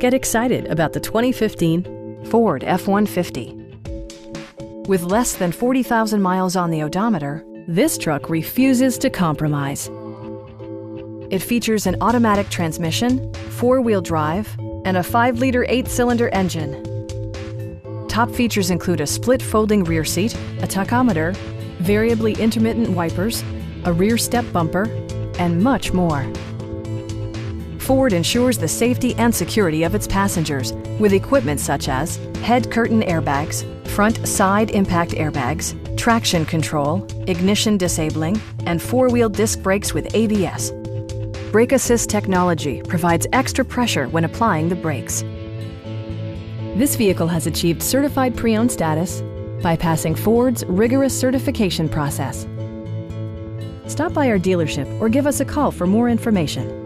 Get excited about the 2015 Ford F-150. With less than 40,000 miles on the odometer, this truck refuses to compromise. It features an automatic transmission, four-wheel drive, and a 5-liter 8-cylinder engine. Top features include a split folding rear seat, a tachometer, variably intermittent wipers, a rear step bumper, and much more. Ford ensures the safety and security of its passengers with equipment such as head curtain airbags, front side impact airbags, traction control, ignition disabling, and four-wheel disc brakes with ABS. Brake Assist technology provides extra pressure when applying the brakes. This vehicle has achieved certified pre-owned status by passing Ford's rigorous certification process. Stop by our dealership or give us a call for more information.